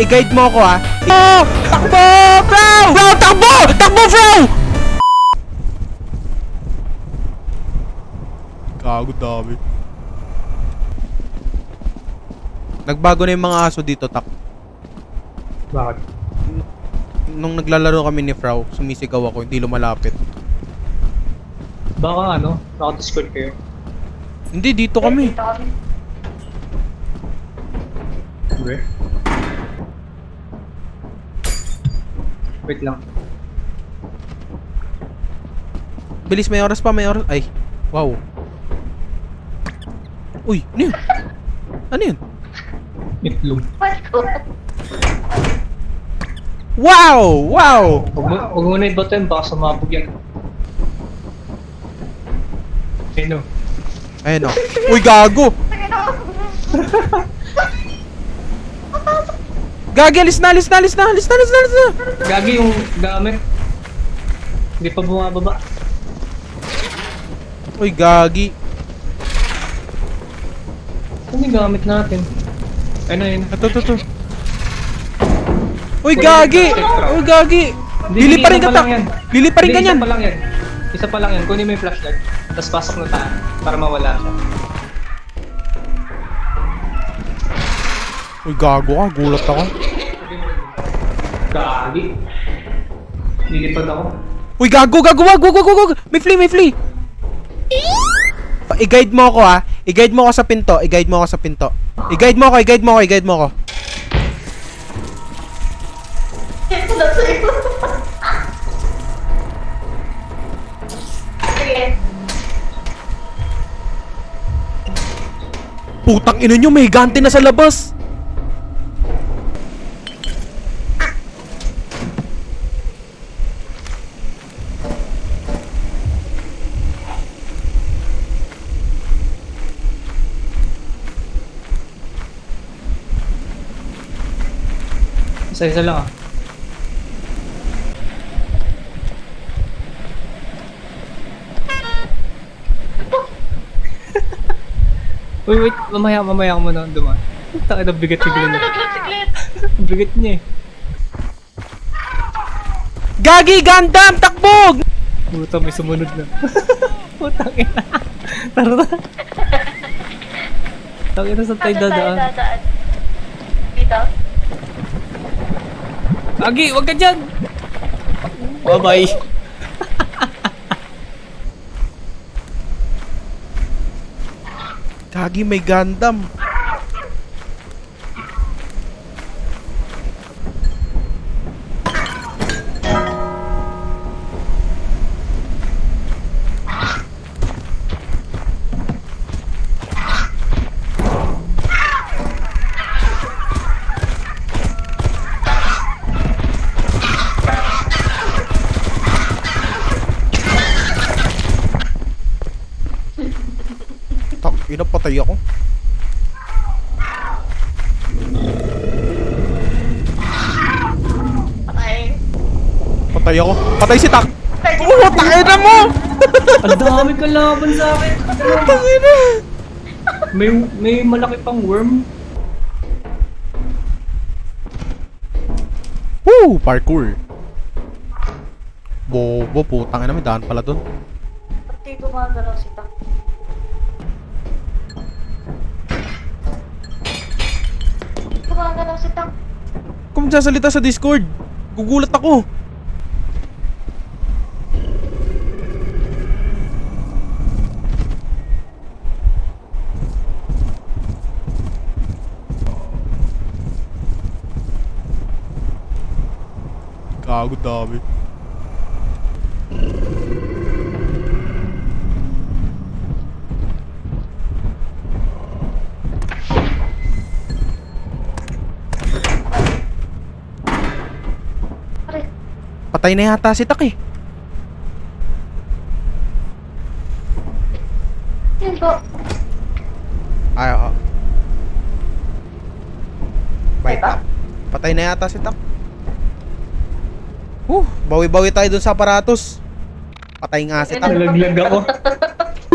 I-guide mo ako ha. Takbo! Bro! Bro! Takbo! Takbo, bro! Gago, dami. Nagbago na yung mga aso dito, Tak. Bakit? Nung naglalaro kami ni Frau, sumisigaw ako, hindi lumalapit. Baka ano? Baka Discord kayo. Hindi, dito kami. Okay. Wait lang. Bilis, may oras pa, may oras. Ay, wow. Uy, ano yun? Ano yun? Itlog. Wow! Wow! Huwag mo na ibato yun, baka sumabog yan. Ayun o. Ayun o. Uy, gago! Gagi, alis na, alis na, alis na, alis na, alis na, alis na! Gagi yung gamit. Hindi pa bumababa. Uy, gagi. Ano yung gamit natin? Ano yun? Ito. Uy, gagi! Uy, gagi! Lili pa rin ka, Tak! Lili pa rin ka niyan! Isa pa lang yan. Isa pa lang yan. Kunin mo yung flashlight. Tapos pasok na tayo. Para mawala siya. Uy, gago ka, gulat ako. Gagi. Nilipad ako. Uy, gago, gago, wag, wag, wag, wag! May flea, may flea! I-guide mo ako ha. I-guide mo ako sa pinto. I-guide mo ako sa pinto. I-guide mo ako, i-guide mo ako, i-guide mo ako. Putang ina nyo, may higante na sa labas. Isa-isa lang ah. Uy, wait. Mamaya ka muna dumaan. Takay na bigat siguro na. Bigat niya eh. Gagi, Gundam, takbog! Puta, may sumunod na. Putang ina. Tara. Tangin na, saan tayo dadaan? Dito? Agi, wag ka dyan! Bye-bye. Gagi, may Gundam. Pinapatay ako. Patay ako. Patay si Tak. Oo, takin na mo! Ang dami kalaban sa akin. Takin na. May malaki pang worm. Woo! Parkour. Bobo, putang ina, may daan pala dun. Ba't di gumagalaw si Tak? Gumagalaw si Tak. Kung magsasalita sa Discord, gugulat ako. Gago, dami. Pare, Patay na yata si Tak eh. yun po. Ay, oo. Bye, Tak. Patay na yata si Tak. Bawi-bawi tayo dun sa aparatos. Patay nga si Tak. Nalaglag ako.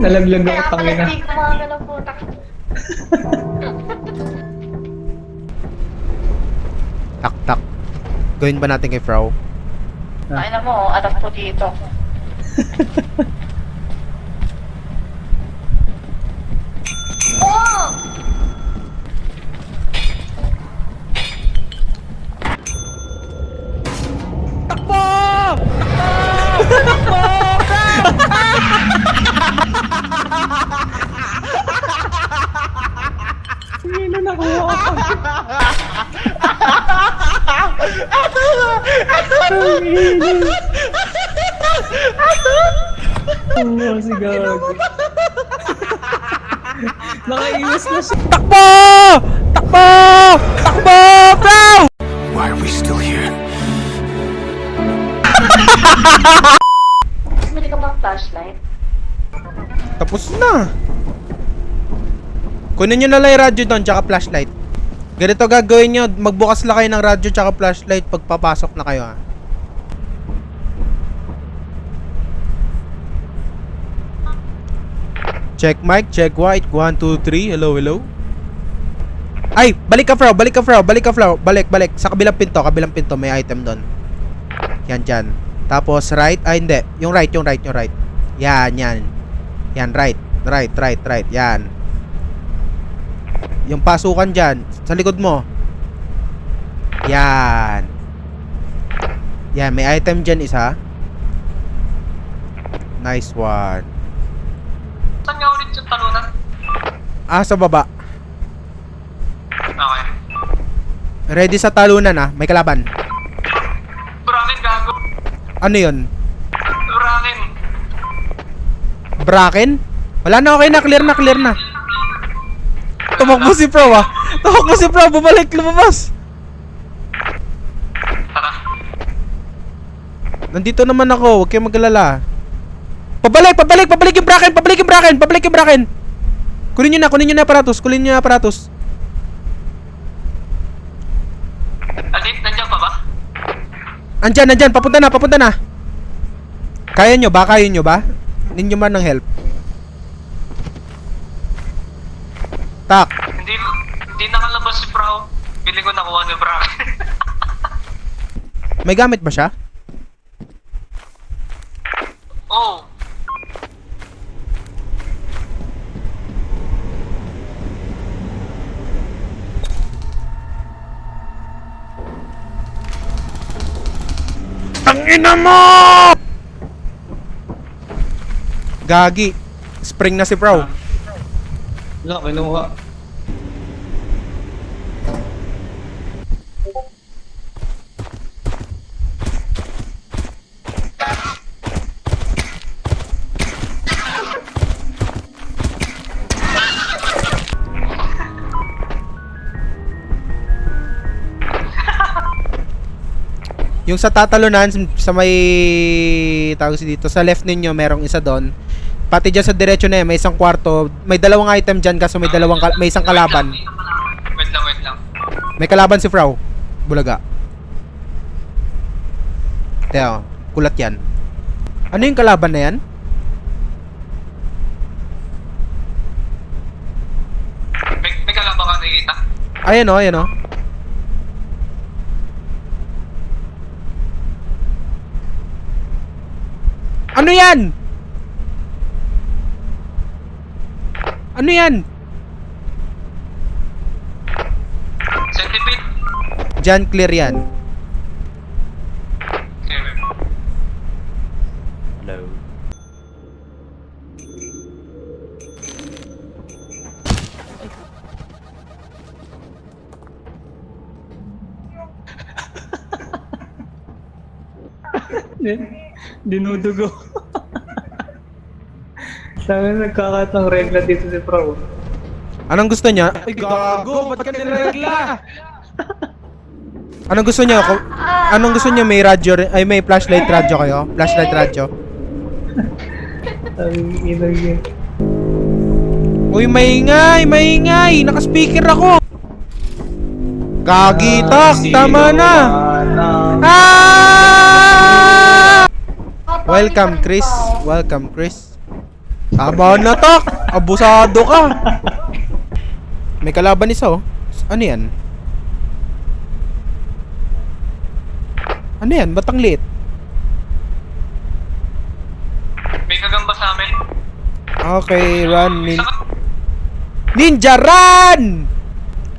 Nalaglag ako, Kaya pala tangina. di gumagalaw po Tak. Gawin ba natin kay Frau? Ay na mo, alam ko dito. Oh! Sige na nakuha ko. Oo, si Gago. Nakaiwas na siya. Takbo! Takbo! Takbo! Frau! Why are we still here? Bili ka bang flashlight? Tapos na. Kunin nyo na lang yung radyo doon, tsaka flashlight. Ganito gagawin nyo, magbukas lang kayo ng radyo tsaka flashlight pag papasok na kayo ha. Check mic, check white, 1, 2, 3, hello, hello. Ay, balik ka Frau, balik ka Frau, balik ka Frau, balik, balik. Sa kabilang pinto, may item doon. Yan, dyan. Tapos right, ay hindi, yung right. Yan. Yan, right, yan. Yung pasukan dyan, sa likod mo. Yan. Yan, may item dyan isa. Nice one. Saan nga ulit yung talunan? Ah, sa baba. Okay. Ready sa talunan ah, may kalaban. Braken, Gago. Ano yun? Braken. Braken? Wala na, okay na, clear na. Tumakbo si Pro ah. Bumalik, lumabas. Tara. Nandito naman ako, huwag kayong magalala. Pabalik yung Braken. Kunin nyo na yung aparatus. Alip, nandiyan pa ba? Andyan, papunta na. Kaya nyo ba? Ninyo man ng help. Tak. Hindi nakalabas si Frau. Pili ko nakuha ni Braken. May gamit ba siya? Oh. Tangina mo! Gagi. Spring na si Frau. Wala, kinuha. Yung sa tatalunan, sa may tawag dito, sa left ninyo, merong isa doon. Pati dyan sa diretso na yan, may isang kwarto. May dalawang item dyan kaso may isang kalaban. Wait lang. May kalaban si Frau. Bulaga. Teo, kulat yan. Ano yung kalaban na yan? May kalabang ka nakikita? Ayan o. Ano yan? Centipede? Diyan clear yan. Hello. Dinudugo. Sabi nagkakatang regla dito si Pro. Anong gusto niya? Ay gago, ba't ka niregla? Anong gusto niya? Anong gusto niya? May radyo ay may flashlight radyo kayo? Flashlight radyo. Ang ina yun. Uy, maingay! Naka-speaker ako! Gagitak! Tama na! Ah! Welcome, Chris. Tama na, Tak! Abusado ka! May kalaban isa, oh. Ano yan? Ano yan? Ba't ang liit? May gagamba sa amin. Okay, run. Ninja, run!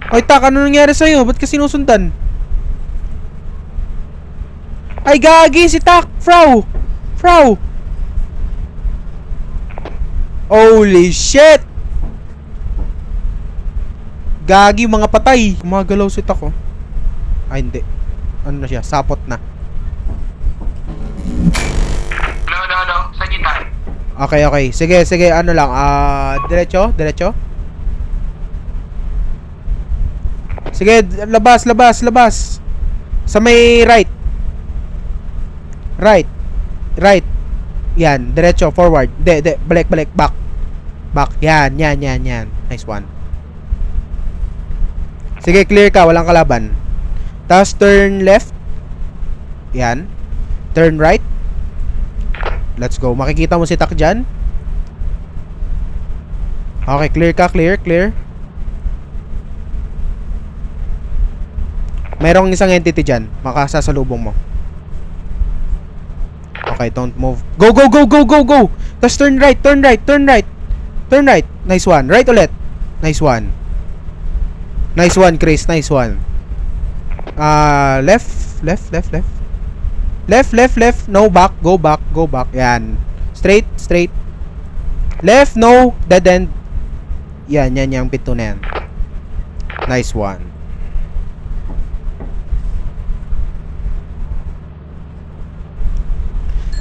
Ay, tak, ano nangyari sa'yo? Ba't ka sinusundan? Ay, gagi si Tak! Frau! Frau! Holy shit! Gagi, mga patay. Gumagalaw si Tak, oh. Ay, hindi. Ano na siya? Sapot na. Ano? Sa gitna. Okay, okay. Sige, sige. Ano lang. Diretso? Diretso? Sige, labas, labas, labas. Sa may right. Right. Right. Yan, diretso, forward. Balik, balik, back. Back. Yan. Nice one. Sige, clear ka, walang kalaban. Tapos turn left. Yan. Turn right. Let's go. Makikita mo si Tak dyan. Okay, clear ka, clear. Merong isang entity dyan. Makasasalubong mo. Okay, don't move. Go! Tapos turn right. Turn right. Nice one. Right ulit. Nice one, Chris. Nice one. Left. Left. No, back. Go back. Yan. Straight. Left, no. Dead end. Yan yung pito na yan. Nice one.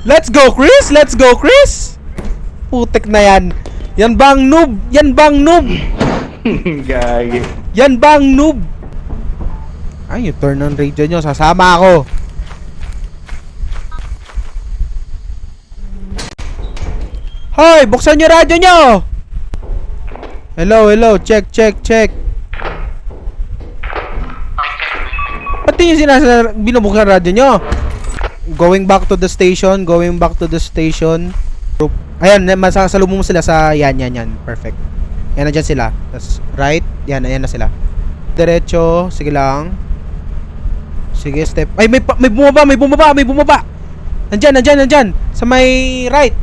Let's go, Chris! Putik na yan. Yan bang noob? Gagi. Yan bang noob? Ay, you turn on radio nyo. Sasama ako. Hoy, buksan nyo radyo nyo! Hello. Check. Ba't di nyo binubuksan radyo nyo? Going back to the station. Ayan, masasalubong mo sila sa yan. Perfect. Yan, nandyan sila. Tapos, right. Yan, ayan na sila. Diretso. Sige lang. Sige, step. Ay, may bumaba. Nandyan. Sa may right.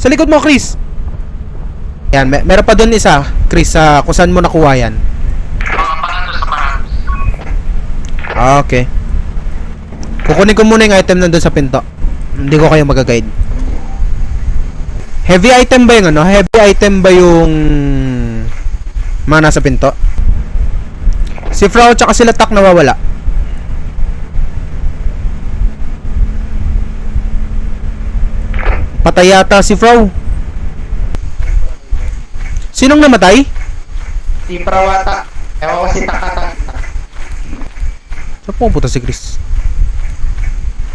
Sa likod mo, Chris. Yan, meron pa doon isa. Chris, kung saan mo nakuha yan. Okay. Kukunin ko muna yung item nandun sa pinto. Hindi ko kayo mag-guide. Heavy item ba yung mga nasa pinto? Si Frau tsaka sila Tak nawawala. Patay yata si Frau. Sinong namatay? Si Prawata. Ewan ko si Takata. Saan pumunta si Chris?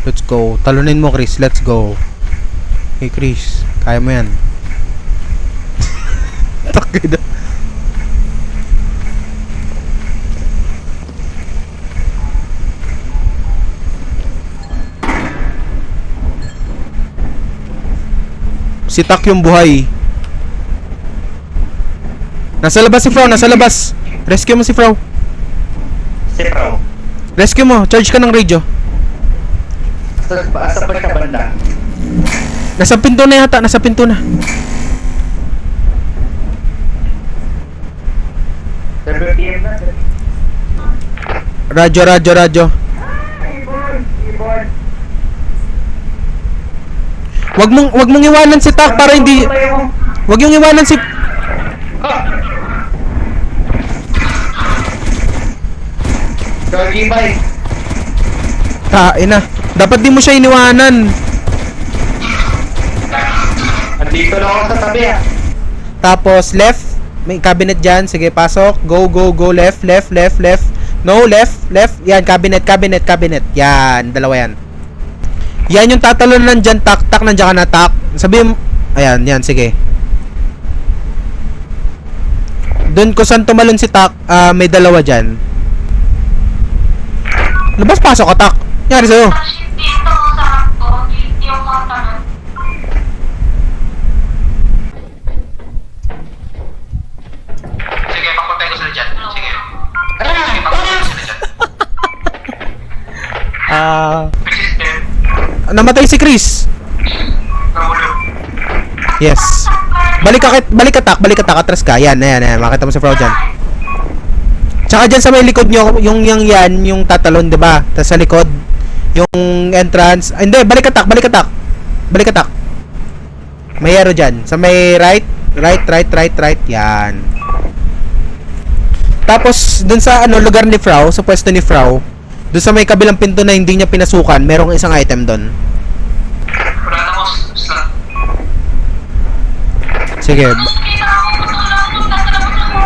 Let's go. Talunin mo, Chris. Let's go. Hey, Chris. Kaya mo yan. Takida. Si Tak yung buhay. Nasa labas si Frau. Rescue mo si Frau. Rescue mo. Charge ka ng radio. Asa ba siya banda? Nasa pinto na yata. Radyo. Wag mong iwanan si Tak para hindi. Wag yung iwanan si. Gagi bay. Ina. Dapat di mo siya iniwanan. Andito na ako sa tabi Tapos left. May cabinet dyan. Sige, pasok. Go. Left. No, left. Yan, cabinet. Yan, dalawa yan. Yan yung tatalonan dyan. Tak, nandiyan ka na, Tak. Sabi mo. Ayan, yan, sige. Doon ko saan tumalon si Tak, may dalawa dyan. Labas, pasok ka, Tak. Nyari sa'yo. Dito sa ko, yung mga tanong. Sige, papuntay ko sila dyan. Sige. namatay si Chris. Yes. Balik attack, atras ka. Yan, makita mo si Frau dyan. Tsaka dyan sa may likod nyo, yung tatalon, diba? Tapos sa likod, yung entrance. Ay, hindi, balik attack. May arrow dyan. Sa may right. Yan. Tapos, dun sa lugar ni Frau, sa pwesto ni Frau, dun sa may kabilang pinto na hindi niya pinasukan, merong isang item dun. Wala na mo slot. Sige. Kita ako, nasa labas ako.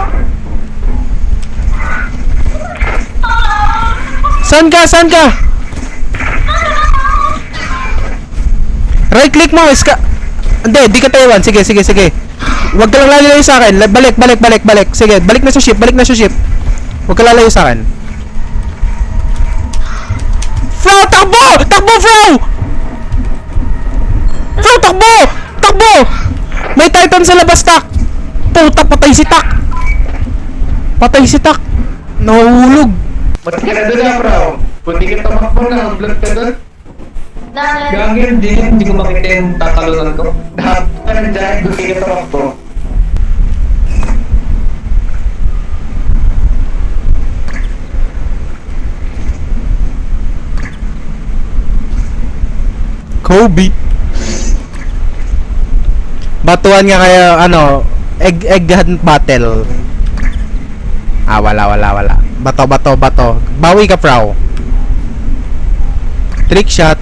Saan ka? Right click mo, Hindi, di ka taiwan. Sige. Huwag ka lang lalayo sa akin. Balik. Sige, balik na sa ship. Huwag ka lalayo sa akin. Frau, takbo! Frau! Frau, takbo! May Titan sa labas, Tak! Puta, patay si Tak! Nahuhulog. Ba't ka na doon na, bro? Kung di ka tamakbo na, vlog ka doon. Gagawin din, hindi ko makita yung tatalunan ko. Dapat ka na dyan, kung di ka tamakbo. Kobe. Batuan nga kaya, egg hunt battle. Wala. Bato. Bawi ka, Frau. Trick shot.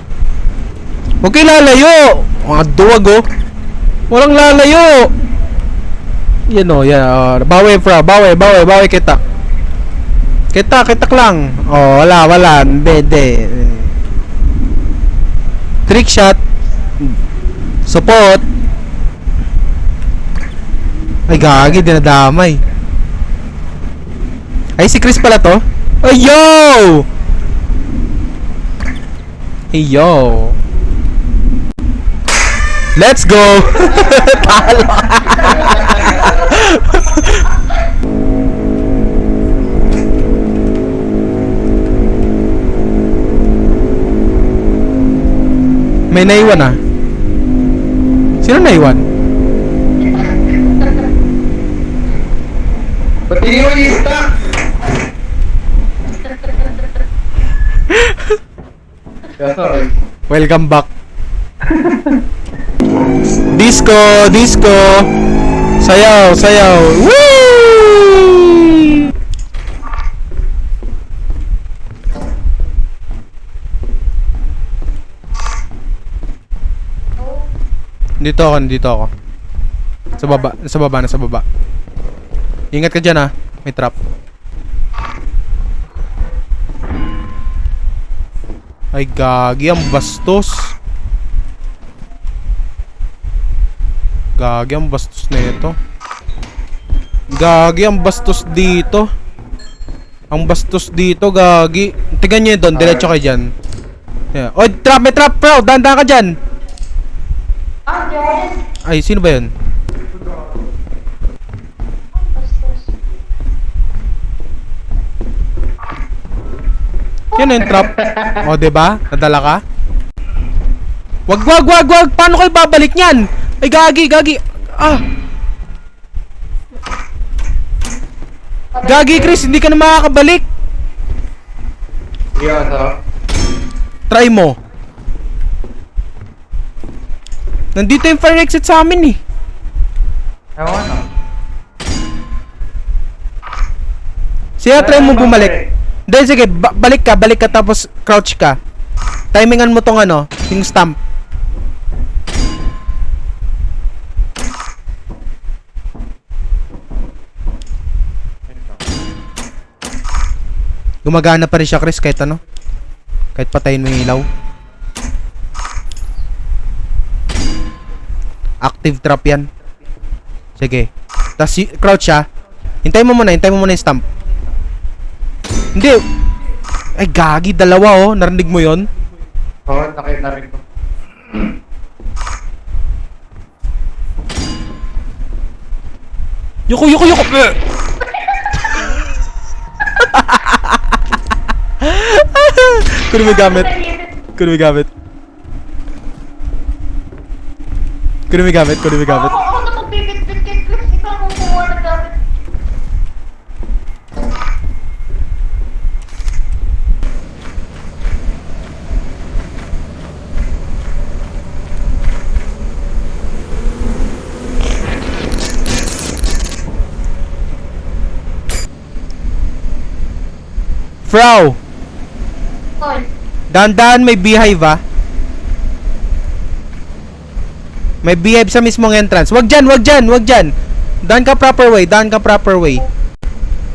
Huwag kayo lalayo. Mga duwag, oh. Walang lalayo. Yan, bawi, Frau. Bawi kita. Kitak lang. Wala. Hindi. Trick shot. Support. Ay, gagi, dinadamay. Ay, si Chris pala to. Ay, yo! Hey, yo! Let's go! Talo! May naiwan, Sino naiwan? Ba't hindi mo i-stack? Sorry. Welcome back. Disco. Sayaw. Woo! Dito ako. Sa baba. Ingat ka dyan, may trap. Ay, gagi, ang bastos. Gagi, ang bastos na ito. Gagi, ang bastos dito. Gagi. Tingnan nyo yun doon, diretso kayo dyan. Yeah. Oy, may trap, bro. Dahan ka dyan. Ay, sino ba yun? Yan yung trap. O, diba? Nadala ka? Wag! Paano kayo babalik niyan? Ay, gagi! Gagi, Chris! Hindi ka na makakabalik! Try mo. Nandito yung fire exit sa amin, Ewan, Siya, try mo bumalik. Dahil sige, balik ka tapos crouch ka. Timingan mo tong yung stamp. Gumagana pa rin siya, Chris, kahit kahit patayin mo yung ilaw. Active trap yan. Sige. Tapos crouch siya. Hintayin mo muna yung stamp. Hindi. Ay, gagi, dalawa, narinig mo yon? Oo, nakita rin ko. Yuko! Kuno may gamit. Kunin mo yung gamit, kunin mo yung gamit. Ako na magbibit-bit kay Chris. Ikaw ang kumuha ng gamit. Frau! Hoy. Dahan-dahan may beehive ah. May beehive sa mismong entrance. Wag dyan, wag dyan, wag dyan. Daan ka proper way, daan ka proper way.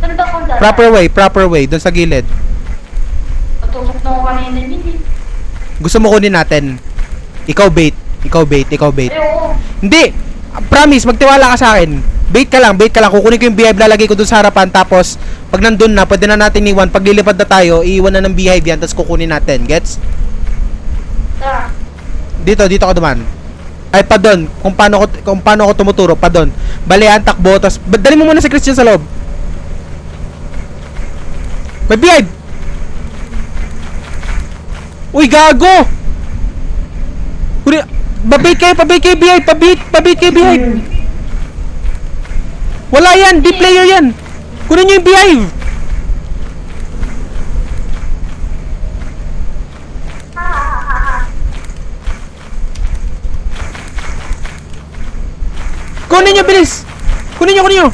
Saan ba kung daan? Proper way, doon sa gilid. Patusok na ako kanina yun eh. Gusto mo kunin natin. Ikaw bait. Eh, oo. Hindi! Promise, magtiwala ka sa akin. Bait ka lang. Kukunin ko yung beehive, lalagay ko doon sa harapan. Tapos, pag nandun na, pwede na natin iwan. Pag lilipad na tayo, iiwan na ng beehive yan. Tapos kukunin natin. Gets? Tara. Dito ka duman. Ay, pa doon. Kung paano ako tumuturo, pa doon. Balian, takbo. Tapos, dali mo muna si Christian sa loob. May beehive! Uy, gago! Pabait kayo beehive! Pabait kayo beehive! Wala yan! Di player yan! Kunin nyo yung beehive! Kunin nyo, bilis! Kunin nyo!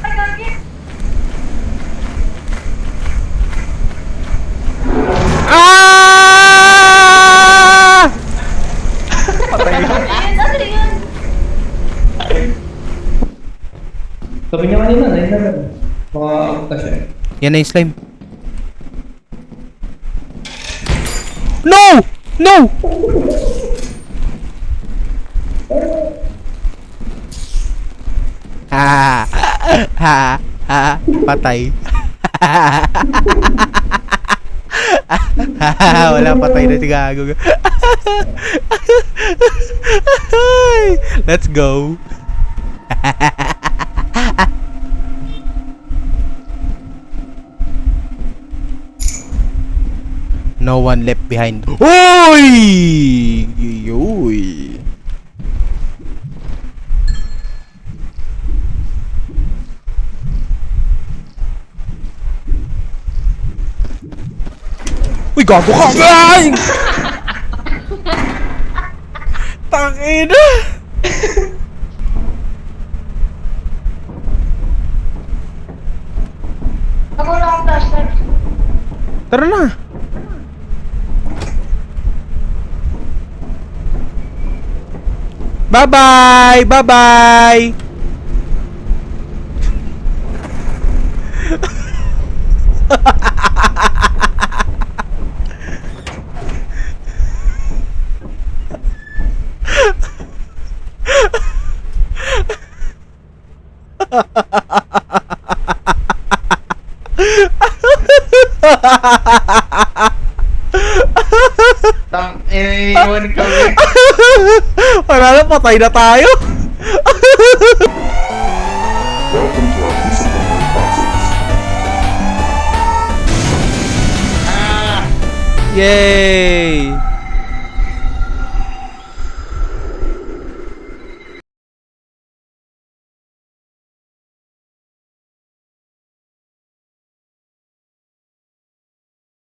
Ay, gagi. Ah! Patay na. Ano yun? Sabi niya kanina, 9 Mga abot siya. Yan na yung slime. No! Patay. Wala, patay na si gago. Let's go. No one left behind. Oy! Yoy! Uy, gago ka! Ay! Tangina! Ako na akong flashlight. Tara na! Bye-bye! Bye-bye! Iniwan kami. Wala na, patay na tayo! Welcome to our disciplinary process. Yay!